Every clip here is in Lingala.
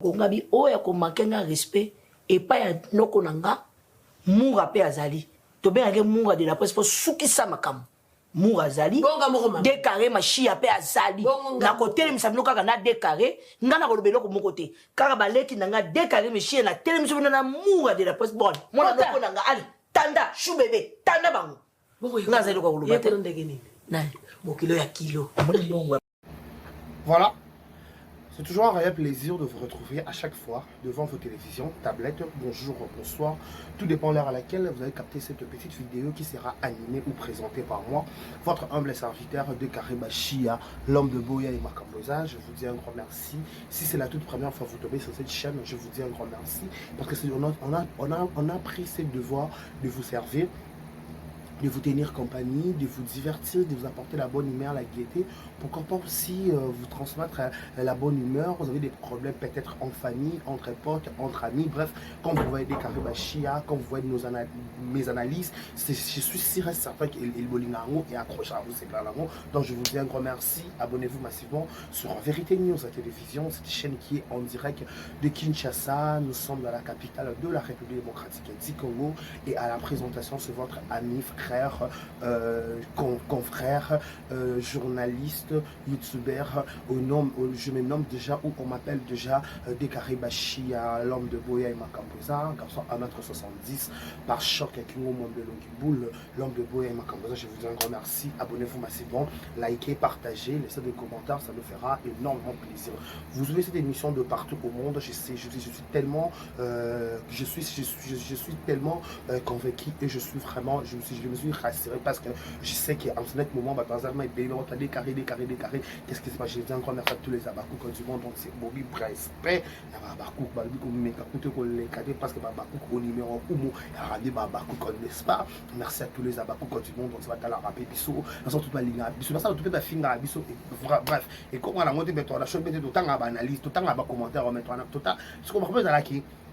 Kongabi oya ko makenga respect et pas ya noko nanga munga pe azali. To be ngé munga de la presse pour soukisa makam. Munga azali. Décaré ma chia pe azali. Na côté mi sabino kaka na décaré, ngana ko lobelo ko mon côté. Kaka baleki nanga décaré mi chia na télé mi sabino na munga de la presse bon. Mona noko nanga ali. Tanda chou bébé, tanda bango. Ngazali ko lobate. Kilo ya kilo. Voilà. C'est toujours un réel plaisir de vous retrouver à chaque fois devant vos télévisions, tablettes, bonjour, bonsoir. Tout dépend de l'heure à laquelle vous allez capter cette petite vidéo qui sera animée ou présentée par moi, votre humble serviteur de Karéba Chia, l'homme de Boya et Makamboza. Je vous dis un grand merci. Si c'est la toute première fois que vous tombez sur cette chaîne, je vous dis un grand merci. Parce que on a pris ce devoir de vous servir, de vous tenir compagnie, de vous divertir, de vous apporter la bonne humeur, la gaieté. Pourquoi pas aussi vous transmettre la bonne humeur. Vous avez des problèmes peut-être en famille, entre potes, entre amis. Bref, quand vous voyez des Karéba Chia, quand vous voyez mes analyses, je suis sûr et certain qu'il est accroché à vous, c'est clair. Donc je vous dis un grand merci. Abonnez-vous massivement sur Vérité News, la télévision, cette chaîne qui est en direct de Kinshasa. Nous sommes dans la capitale de la République démocratique du Congo. Et à la présentation, c'est votre ami, frère, confrère, journaliste, youtubeur, je me nomme déjà, ou on m'appelle déjà Karéba Chia, l'homme de Boya et Makamboza, garçon à 1m70, par choc avec une monde de Longiboul, l'homme de Boya et Makamboza. Je vous dis un grand merci, abonnez-vous massivement, likez, partagez, laissez des commentaires, ça nous fera énormément plaisir. Vous avez cette émission de partout au monde, je suis tellement, je suis tellement convaincu et je suis vraiment, je me suis rassuré parce que je sais qu'en ce moment, qu'est-ce qui se passe? Je dis encore merci à tous les abakouk du monde, donc c'est Bobby respect. Parce que au numéro 1, n'est-ce pas? Merci à tous les abakouk du monde, donc ça va la rappeler biso, bref, et comment on a monté la chose, tout le temps à analyse, tout le temps à commentaire, tout le temps, ce qu'on propose à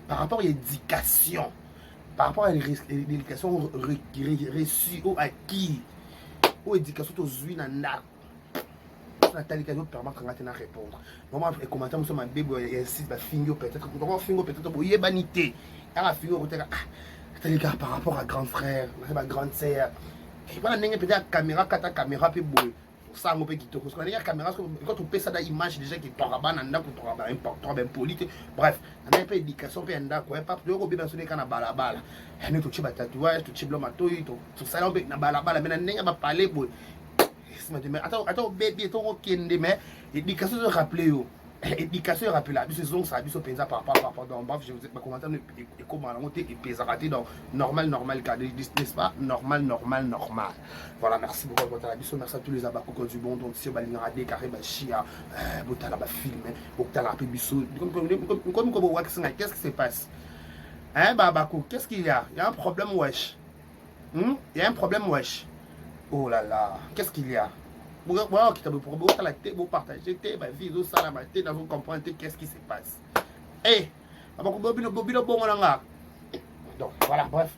par rapport à l'éducation. Par rapport à l'éducation reçue ou acquis, ou éducation aux huiles en arc, Nathalie Kano permet de répondre. Maman, les commentaires, nous sommes un bébé, et ainsi, fingo peut-être, pour y banité. Ah, fingo, peut-être, par rapport à grand frère, ma grande sœur. Et voilà, peut-être la caméra, quand la caméra peut bouger. Ça on peut quitter parce que la caméra quand on peut ça d'image déjà qui toraba nanda ko toraba important ben politique bref on a un peu d'éducation pe nda ko pas de ko bien sur les kana balabala et nous tout chiba tatouage tout chiblo matoyi tout ça on peut na balabala mais ndenga ba parler boy mais attends bébé to okende mais éducation se rappeler yo éducation rappelé là c'est donc ça biso penza par rapport dans bref je vous ai ma commentaire et comment on monter et pesa raté donc normal cas n'est-ce pas normal voilà merci beaucoup pour votre biso merci à tous les abakouk du monde donc si balinga de Karéba Chia botala ba film botala pe biso comme qu'est-ce qui se passe hein babakou qu'est-ce qu'il y a un problème wesh il y a un problème wesh oh là là qu'est-ce qu'il y a vous partagez, vous comprenez qu'est-ce qui se passe. Donc voilà, bref.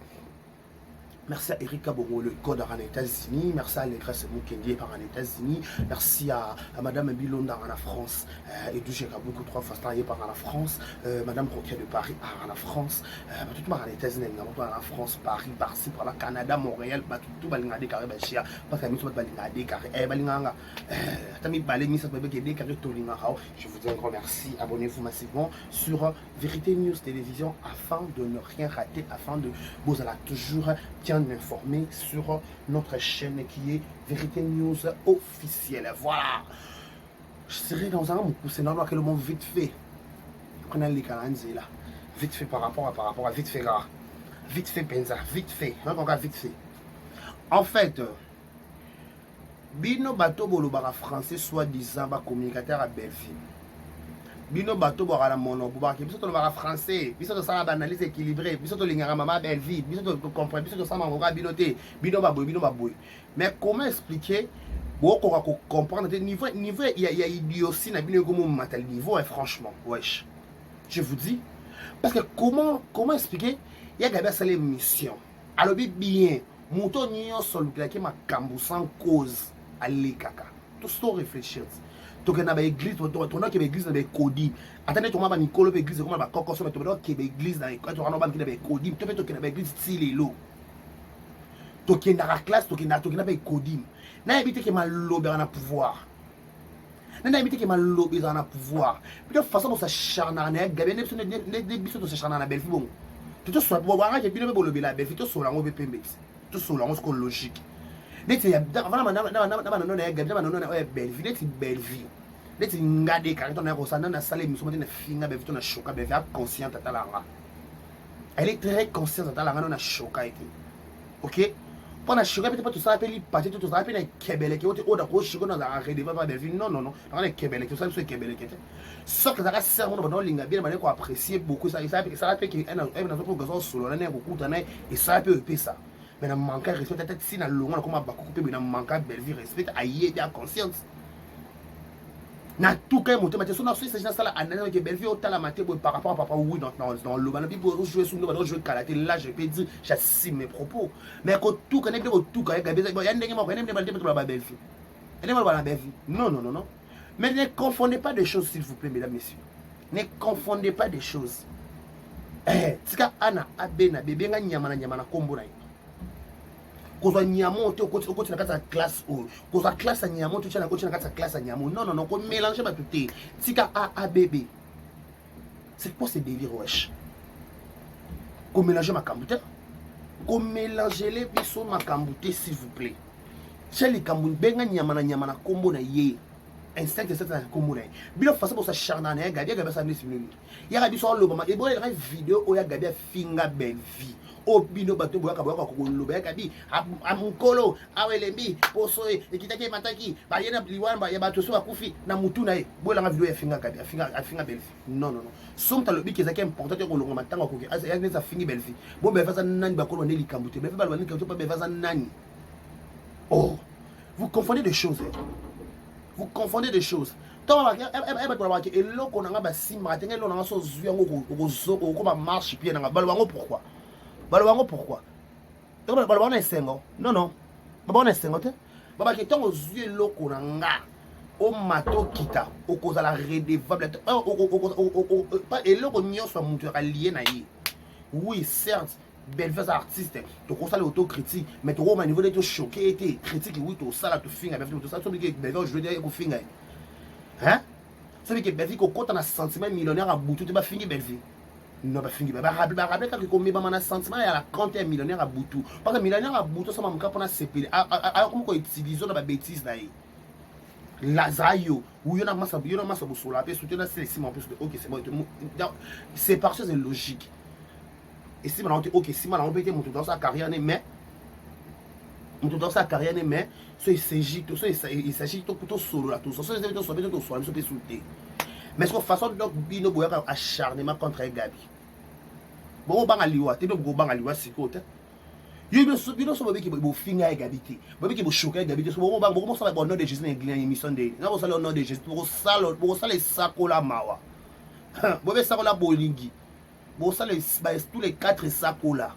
Merci à Erika Bongo, le code en États-Unis. Merci à Légresse Moukendi par en États-Unis. Merci à Madame Bilonda en France. Et du j'ai beaucoup trop fastaillé par en France. Madame Roquet de Paris en France. Tout le monde en États-Unis, en France, Paris, par-ci, par là, Canada, Montréal, tout Balinga de Carré Bachia. Parce que nous sommes Balinga de Carré. Balinganga. Tami Balini, ça peut être des carrés Tolinga. Je vous dis un grand merci. Abonnez-vous massivement sur Vérité News Télévision afin de ne rien rater, afin de vous allez toujours informé sur notre chaîne qui est Vérité News officielle. Voilà. Je serai dans un scénario que le monde vite fait. Prenez les calendriers là. Vite fait par rapport à vite fait rare. Vite fait penza. Vite fait. Vite fait. En fait, Bino Bato Bolobara français soi-disant communicateur à Belleville. Bino bato bo la mono bobaki biso to le français biso to ça analyse équilibrée biso to lingara mama belle vie biso to comprendre biso to ça mangoka binoté bino baboy mais comment expliquer beaucoup à comprendre niveau il y a idiotie na bino comme matal niveau et franchement wesh je vous dis parce que comment expliquer il y a gaba ça les missions alors bien moto nyo sol qui ma kambu sans cause aller kaka tout ça réfléchir tu as l'église, tu as l'église dans les codis. Attendez, tu as Nicolo, l'église, tu as Coco, tu as l'église dans les codis, tu as l'église, tu as la classe, tu as les codis. Na habité que ma lobé en a pouvoir. Na habité que ma lobé en a pouvoir. Puis de façon pour s'acharner, Gabriel ne biso de s'acharner na belle fille bon. Tout soit pour voir que bien le lobé la belle fille tout sur la ngobé pembe. Tout sur la ngobé logique. Dès y a vraiment na Gabriel na belle vie, dès belle vie. Dès ngade car on a rosana na salle mission na finga belle fille na choka belle fille consciente à la. Elle est très consciente à la na choka été. OK? Pendant que je ne sais pas tout ça, je ne tout ça, je ne sais pas tout ça, je ne sais pas non, non, non, je ne sais pas tout ça, je ne sais pas tout ça. Sauf que ça sert à nous de apprécier beaucoup ça, ça fait que un solo, et ça peut être ça. Mais il manque de respect, peut-être si dans le long, on a manque de belle vie, respect, aïe, bien conscience. Na tout cas monter mais son c'est ça la analyse que belle vie au talent maté par rapport à papa oui dans le ban puis pour jouer sur nous jouer karaté là je peux dire j'assume mes propos mais que tout connaît bien tout quand Gabi il y a ndenge mo connaît pas la belle vie elle est mal la belle vie non non non non mais ne confondez pas des choses s'il vous plaît mesdames messieurs ne confondez pas des choses tika ana abena bebe nga nyama na kombo na koza nyamo te okoti na kata classe o koza classe nyamo te na koti na kata classe nyamo non non non ko mélanger ba tout tika a bébé c'est quoi ce délire wesh ko mélanger makambu te ko mélanger les biso makambu te s'il vous plaît chez les kambu benga nyama na kombo na ye instinct de cette kombo na bilo façon pour ça charna na gabi ça ne simule ya gabi so lo ba e bo la vidéo o ya gabi finga belle vie obino bato boyaka kokoloba kabi amukolo awelembi poso ekitaki mataki bayena liwamba ya bato so akufi na mutu na ye boyanga video ya finga kabi afinga belle non non non somta lobi kezaki important te kolonga matanga koki ya neza fingi belle fille bo be faza nani bakolo ne likambute be fa balwani kato pa be faza nani oh vous confondez des choses vous confondez des choses tant et eloko nanga basimba tenge lo nanga so zuyango ko ba marche pied nanga balwango pourquoi Balobango pourquoi? Balobango na esengo. Non non. Balobango na esengo te. Baba ki tongo zue loko na nga. O mato kita. O koza la redevable. Pas eloko nyonso mutu ka lié na ye. Oui, certes, belle fesse artiste. Tu constate l'autocritique, mais tu au niveau de te choqué et critique oui tout ça là tu finga belle tout ça tu que belle je veux dire ko finga. Hein? Ça veut dire que belle ko compte na sentiment millionnaire à bout tu pas fingi belle vie. Non, pas fini. Rappelez quand on met un sentiment, il y a la compte un millionnaire à Boutou. Parce que millionnaire à Boutou, ça m'a manqué pour la CPD. Alors, comment on utilise dans la bêtise là? Lazayo, où il y a masse de sola, puis soutien c'est en plus de ok, c'est bon. C'est parce que c'est logique. Et si on ok, si on peut être dans sa carrière, mais dans sa carrière, mais il s'agit tout ça, il s'agit tout pour tout solo là, tout ça, c'est tout ça, tout ça, tout ça, mais c'est une façon de bino boya acharnement contre Gabi. Bon banga liwa, te bo banga liwa sikote. Yo bino so bobeki bo finga e Gabi te. Bobeki bo choquer Gabi te. So bon banga bo so ba nom de Jésus na glien émission de. Na bo so le nom de Jésus pour ça les sakola mawa. Bo be sakola bolingi. Bo ça les tous les 4 sakola.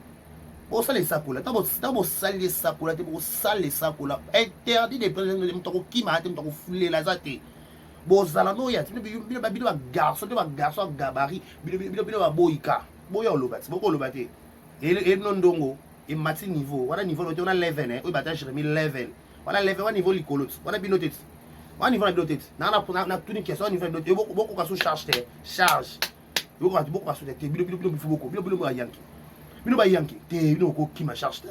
Bo ça les sakola. Ta bo sali les sakola te bo sali les sakola. Interdit de prendre de mtoko kima te mtoko fouler la zate. Bozala no ya bino ba garçon gabarit bino ba boyika boya olobati boko olobati et non ndongo et mati niveau wana niveau on a level hein o bata Jérémie level wana level wana niveau likolot wana bino tete wana niveau na bino tete na tuni question niveau bino boko ka so charge boko ka so tete bino boko ba yanki bino ba yanki te bino ko ki ma charge te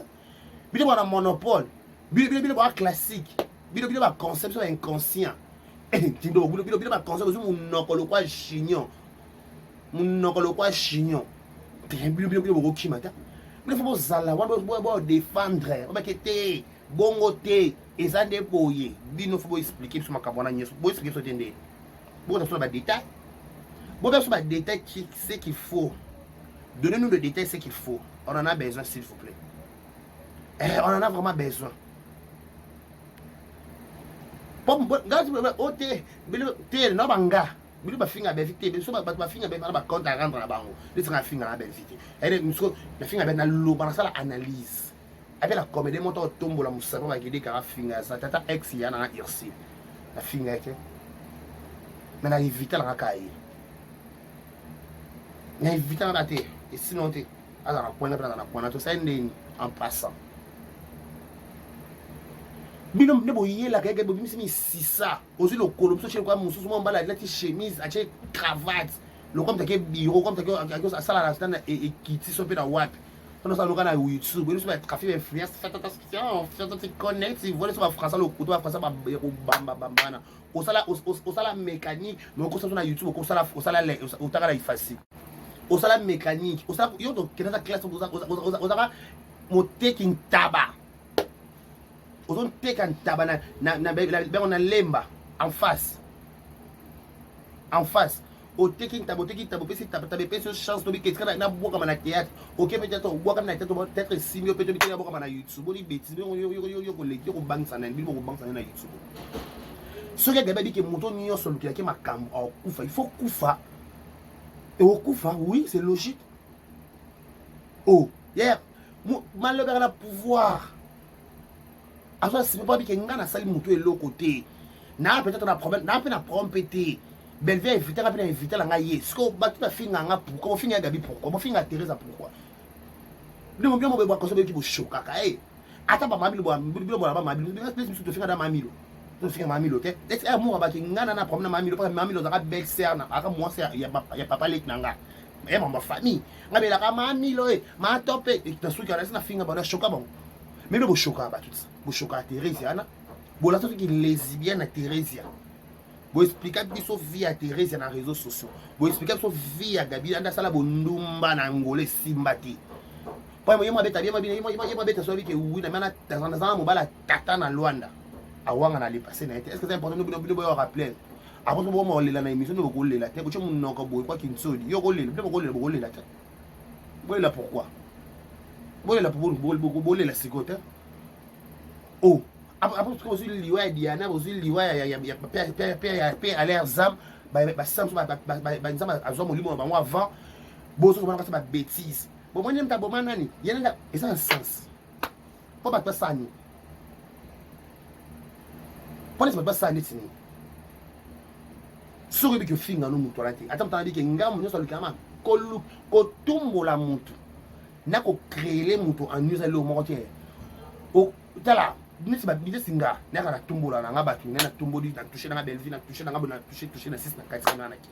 bino ba monopole bino ba classique bino ba conception inconscient Tindo bilo ba conseil mon nokolo kwa chignon. Mon nokolo kwa chignon. Bilo bo kimata. Bilo faut zala wa bo défendre. Ba kete bongo te ezande boye. Bino faut expliquer sur makabona nyeso. Bo expliquer sur tende. Bo ça sur ba détail. Bo sur ba détail qui c'est qu'il faut. Donnez-nous le détail c'est qu'il faut. On en a besoin s'il vous plaît. On en a vraiment besoin. Gaz ote bilo te no banga bilo ba finga be vite bilo so ba finga be ba compte à rendre na bango le tinga finga na be vite et musko la finga be na lo ba sala analyse avec la comédie monto tombo la musaba ba gide ka finga sa tata ex ya na irsi la finga ke Mais na éviter la caille. Na éviter la terre. Et sinon tu as dans la pointe tout ça en passant. Bino ne boye la keke bobi mi si ça. Aussi le colo so chez quoi musu mo mbala la chemise, a cravate. Le comme take bureau comme take a sala la stand et kiti so pe na wapi. On ça le canal YouTube, il va trafic influence, faites attention, faites attention connect, si vous voulez sur français le couteau français ba bamba bamba. Au sala mécanique, mais on ça sur YouTube, au sala au taka la facile. Au sala mécanique, au sala yo donc kena classe au sala mo taking tabac. On take un tabac on a lemba en face. En face. Au taking tabo pesi tabac pesi chance to bi ketra na boka na théâtre. OK peut-être boka na théâtre peut-être simio peut-être na boka na YouTube. Boni bêtise yo ko bank sana bi ko bank sana na YouTube. Ce que gabi ke moto nyo solo ki makam au kufa, il faut kufa. Et au kufa, oui, c'est logique. Oh, hier malheur la pouvoir. Alors, si vous ne pouvez pas salir moto et l'autre côté, na peut-être un problème, na peut-être un problème pété. Belvia invité, na peut-être invité la ngaye. Ce que batu na finga nga pourquoi, on finga Gabi pourquoi, on finga Teresa pourquoi. Nous on bien on va consommer qui vous choquer. Eh, attends pas mamilo boa, bilo boa mamilo, bien plus tu te finga dans mamilo. Tu finga mamilo, OK? Est-ce que moi ba ki ngana na problème mamilo parce que mamilo za belle sœur na, aka moi c'est ya papa lek nanga. Eh ma famille, ngabe la ka mamilo ma topé, et tu souki na finga ba na choka bon. Mais le choka ba tout ça. Bo choka Teresia na. Bo la soki lesbienne à Teresia. Bo expliquer biso vie à Teresia na réseaux sociaux. Bo expliquer biso vie à Gabi anda sala bo ndumba na ngole simbati. Pa mo beta bien beta so que oui na mana dans mo bala tata na Luanda. Awanga na le passer na été. Est-ce que c'est important nous boyo rappeler. Après bo mo lela na émission no ko lela te ko chomo noko boy kwa kinsodi. Yo ko lela, bo lela te. Bo lela pourquoi? Bo lela pour bo lela sigote. Oh, après que vous avez lié à Diana, vous avez lié à l'air zam, Sam, à Zom, avant, vous avez fait des bêtises. Bon, moi, j'aime ta bonne année. Il y a un sens. Pourquoi pas ça? Pourquoi pas ça? Si vous avez fait un film, attends, tu as dit que vous avez fait un film, vous avez créé les moutons en usant le mortier. Oh, là. Nisi ba bide singa na kana tumbola na ngabatu na tumboli na toucher na belvi na toucher na ngabo na toucher na 6 na 4 na ki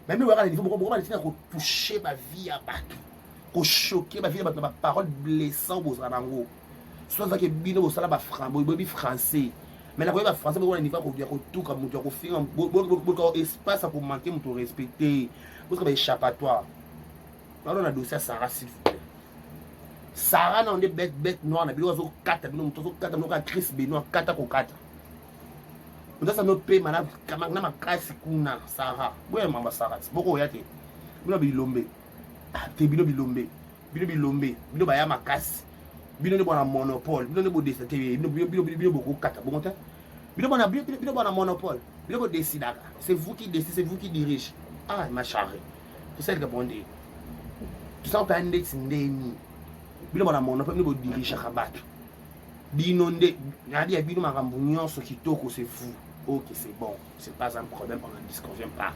même waka il faut beaucoup ba tina ko toucher ba vie ya batu ko choquer ba vie ya batu na ba parole blessant bozala nango so ça que bino bosala ba franc bobi français mais na ko ba français bo na niveau ko dia ko tuka mutu ko finga bo espace pour manquer mutu respecter parce que ba échappatoire là on a dossier Sarah s'il vous plaît. Sarah na onde bête noire na bilo zo kata bino muto zo kata noka Chris Benoit kata ko kata. Ndasa no pe mana kama na makasi kuna Sarah. Boye mamba Sarah. Boko yate. Bino bilombe. Ah te bino bilombe. Bino ba ya makasi. Bino ne bona monopole. Bino ne bo décider. Bino boko kata. Bon ta. Bino bona monopole. Bino bo décider. C'est vous qui décidez, c'est vous qui dirigez. Ah ma charré. C'est celle qui bondé. Tu sens pas index ndeni. Bino bana monopole ni bo diriger kabatu. Bino nde ngadi ya bino makambo nyonso kitoko c'est vous. OK, c'est bon. C'est pas un problème, on ne disconvient pas.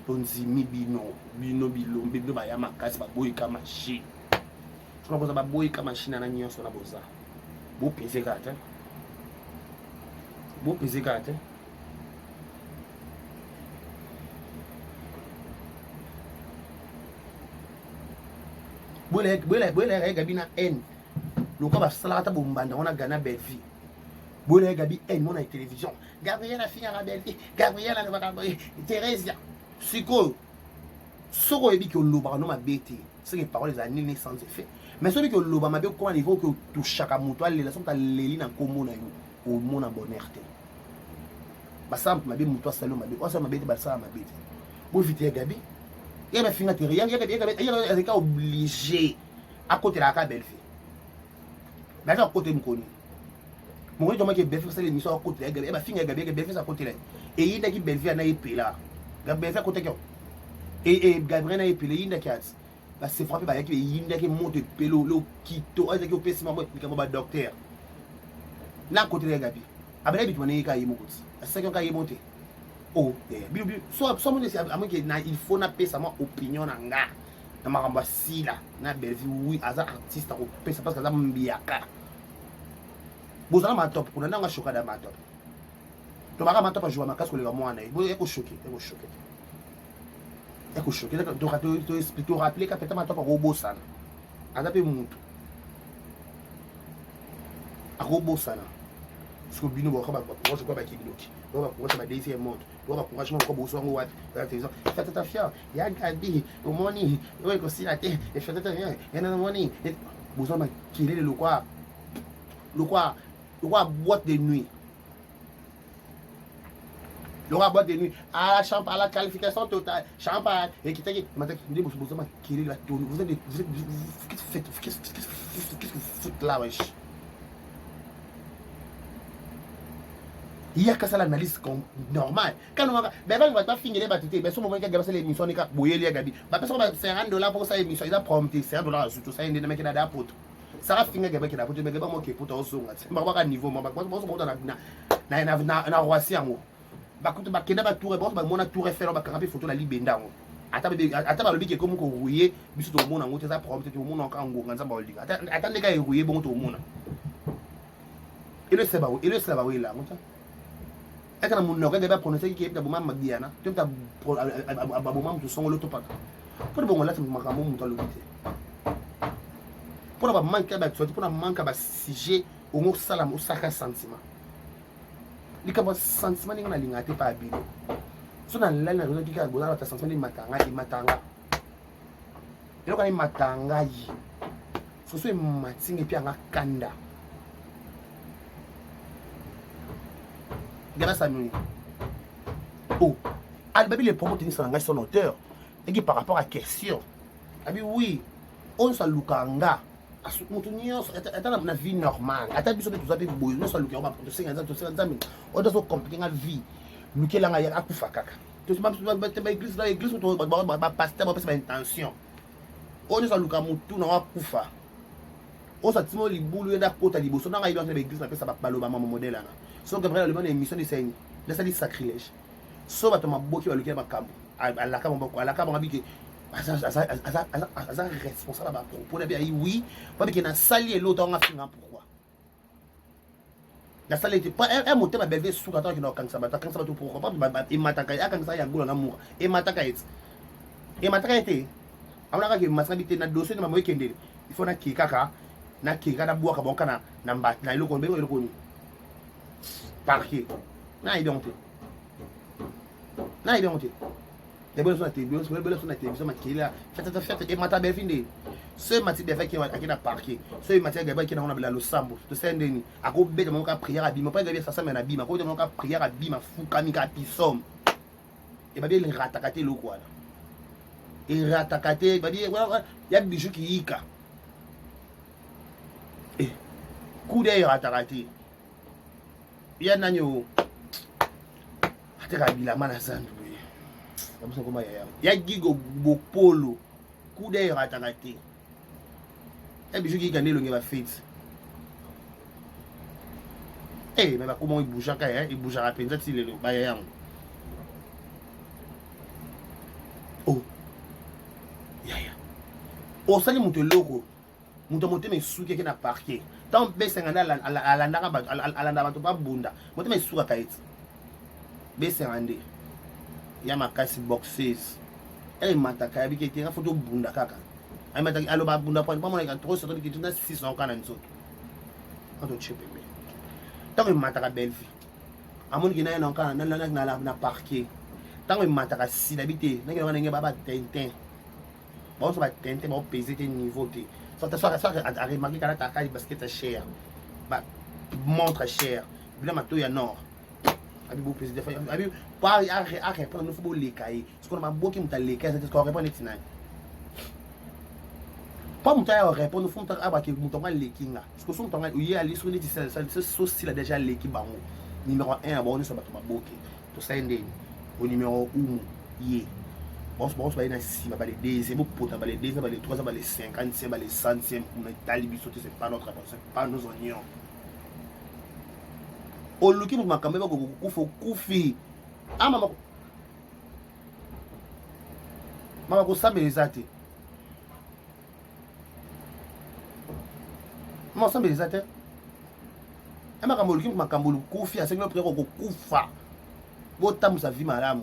On dit mi bino bilombe ba ya makasi ba boy ka machine. Tu vois ba boy ka machine na nyonso na boza. Bo pese kata. Boule Gabi na haine. Le cas va salata bombanda on a gagné belle vie. Boule Gabi haine mon télévision. Gabriel a fini à la belle vie. Gabriel a va Thérèse. Siko. Soko ebi que loba no ma bête. C'est les paroles des années sans effet. Mais celui que loba ma bête comment niveau que tout chaque moto les leçons ta leli na komo na yo au mon bonheur. Ba sample ma bête moto salon ma bête. O ça ma bête ba ça ma bête. Bo vite Gabi. Il y a des il y a obligé à côté de la belle fille. Mais à côté de mon mon dit que belle fille c'est l'émission à côté de Gabi. Il y a Gabi belle fille à côté là. Et il y a qui belle fille na épée là. Gabi à côté et Gabriel na épée il y a qui bah c'est frappé par il y a qui monte pelo le kito avec au pessiment comme ba docteur. Là côté de Gabi. Abel bi tu na yika yimo. C'est qu'on ka ymonter. Oh, so il faut na pesa ma opinion na nga. Na makamba sila na belvi oui aza artiste ko pesa parce que aza mbiaka. Bozala ma top kuna nga choka da ma top. To baka ma top a jouer ma casse ko le mwana. Bo eko choqué, eko choqué. Eko choqué. To expliquer rappeler ka peta ma top a robot sana. Aza pe mutu. A robot sana. Parce que bino bo ba moi je crois ba kidoki. Bo ba pour ça deuxième monde. Bo ba pour moi ko bo so ngo wat. La télévision. Faites ta fière. Ya gabi au money. Ouais ko si la té. Et faites ta rien. Et na money. Bo so ma killer le quoi. Le quoi boîte de nuit. Le roi boîte de nuit. À la champagne, à la qualification totale. Champagne. Et qui t'a dit, dit, vous avez killé la tournée. Vous êtes. Qu'est-ce que vous foutez là, wesh? Il y a que ça l'analyse normale. Quand on va. Ben, on va pas finir les bâtiments. Ben, si on va regarder l'émission, on va bouiller les gars. Ben, parce qu'on va faire $1 pour ça, l'émission. Il a prompté $1 surtout ça. Il y a des mecs qui ont des apôtres. Ça va finir avec la apôtre. Mais il y a pas qui pour toi. Je ne sais pas niveau. Je ne sais pas Roissy en haut. Bakutu bakenda ba tour bon ba mona tour Eiffel ba karape photo la libenda ngo ata ba lobi ke comme ko rouiller biso to mona ngo te za prompte to mona ka ngo nganza ba olika ata ndeka e rouiller bon to mona ele seba we la ngota ata na mona ka de ba prononcer ki ta boma magiana to ta ba boma mtu songo loto paka pour bon la tu makambo mtu alobite pour ba manka ba tsoti pour na manka ba sujet au mo sala mo saka sentiment li ka ba sentiment ni ngana lingate pa bino so na la na roza kika bona ta sentiment ni matanga elo ka ni matanga yi so so matinge pi anga kanda gana samuni oh albabi les promos tenir ça son auteur et qui par rapport à question abi oui on sa lukanga mutu nyonso ata na vie normale ata biso betu zape boyo nyonso aluki yango bapoto 50 mille oyo so compliqué nga vie lukelanga ya akufa kaka baeglise bapaster bapesa baintention oyo nyonso aluka mutu nango akufa oyo sa timo libulu yeda kota liboso nanga yebi wana baeglise napesa baloba mama modele wana so gabriel alobi na émission deseni nasali sacrilège so bato maboki balukela makambo alaka bango abike aza responsable à propos de oui parce que na sali l'autre on a fini pourquoi la sali était pas un moté ma belle sous quand qui na quand ça tout pourquoi pas et mataka ya quand ça ya ngolo na mura et mataka été on a que masabité na dossier na moye kendele il faut na kikaka na boaka bon kana na mbat na iloko be iloko ni parquet na identité les bonnes sont à télévision, les bonnes sont à télévision, et mata befinde. Ce matin de fait qui a parqué, ce matin de qui a la losambo, de Saint-Denis, à quoi bête mon cas prière à bima, pas de ça mais à bima, quoi de mon cas prière à bima, fou kamika pisom. Et bah bien les ratakate le quoi. Et ratakate, bah bien il y a bijou qui yika. Et coup d'œil ratakate. Il y a nanyo. Atera bila manazandu. Ya gigo bopolo coup d'œil ratakate et bijou qui gagne le va fait mais bah comment il bouge quand il bouge à peine ça c'est le bayang oh ya o sali muto loko muto mote me suki qui na parqué tant be senganda ala ndaka ba bunda mote me suka kaiti be sengande ya makasi boxes elle mataka abi ki nga photo bunda kaka ay mataki alo ba bunda pa mona ka trop soto ki tuna 600 kana nzoto ando chepe me tango mataka belle vie amoni ki na na kana na parquet tango mataka si d'habiter na ki na nge baba tintin bon so ba tintin ba peser tes niveau te so ta so a remarqué kana ta ka basket cher ba montre cher bila mato ya nord abi bo président abi pas à répondre nous faut les cahiers ce qu'on a beaucoup qui les cahiers c'est ce qu'on répond les tinai pas muta ya répondre faut muta aba ki muta les kinga parce que son temps il y a aller sur les ça sauce là déjà les ki bango numéro 1 aba on so ba to maboki to sende au numéro 1 yé bon ba ina si ba les deuxième pour ba les deuxième ba les troisième ba les 50e ba les 100e pour les talibi sauter c'est pas notre réponse c'est pas nos oignons oluki makambe ba kufa kufi Ah maman. Maman ko sambe les athées. Maman sambe les athées. Ema kamolu kim makambulu kufi asenga preko ko kufa. Botamu sa vie malamu.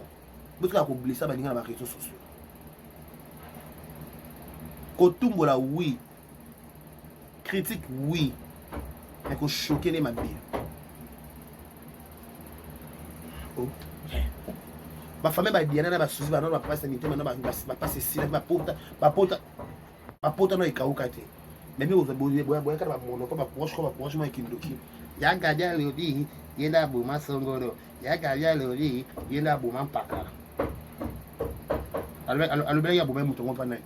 Botka ko blessa balinga na réseaux sociaux. Kotumbola oui. Critique oui. Mais ko choquer les mabille. Oh. Ma famille ba diana na ba suzi ba no ba papa sanité maintenant ba passer si ba pota no ikauka te. Mais vous boya ka ba mono ba proche moi kindoki. Yanga dia lodi yenda buma songoro. Yanga dia lodi yenda buma mpaka. Alors ya buma mutongo pa nai.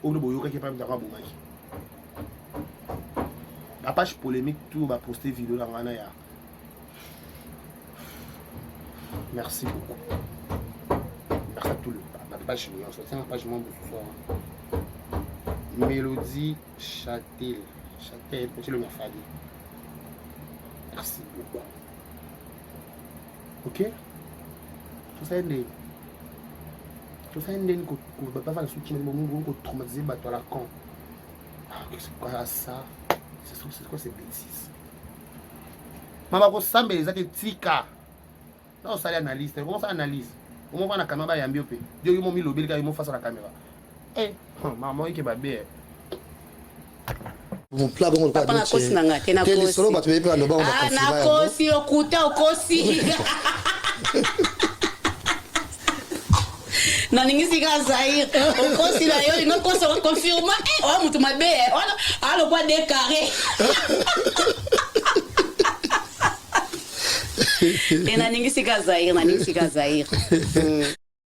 Ondo boyoka ki pa mtaka buma ki. La page polémique tout va poster vidéo dans ngana ya. Merci beaucoup. Merci à tout le la page on se tient page membre ce soir. Mélodie Châtel, petit le Mafadi. Merci beaucoup. Ok? Tout ça est tout ça est qu'on ne peut pas faire le soutien de mon qu'on traumatiser bateau à la con. C'est quoi ça? C'est quoi ces bêtises? Maman, vous savez, les autres tika. Non, ça analyse. Comment ça analyse? Comment on va la caméra et ambiopé? Dieu, ils m'ont mis le bel ils m'ont face à la caméra. Eh, maman, il est pas bien. Mon plat bon pas na kosi na ngate na kosi. Solo ba tumepe ndo ba on va na kosi okuta okosi. Na ningisi ka Zaire. Okosi la yo ngo kosi ko confirma. Oh mutu mabe. Alo pas décarré. Na ningisi ka Zaire.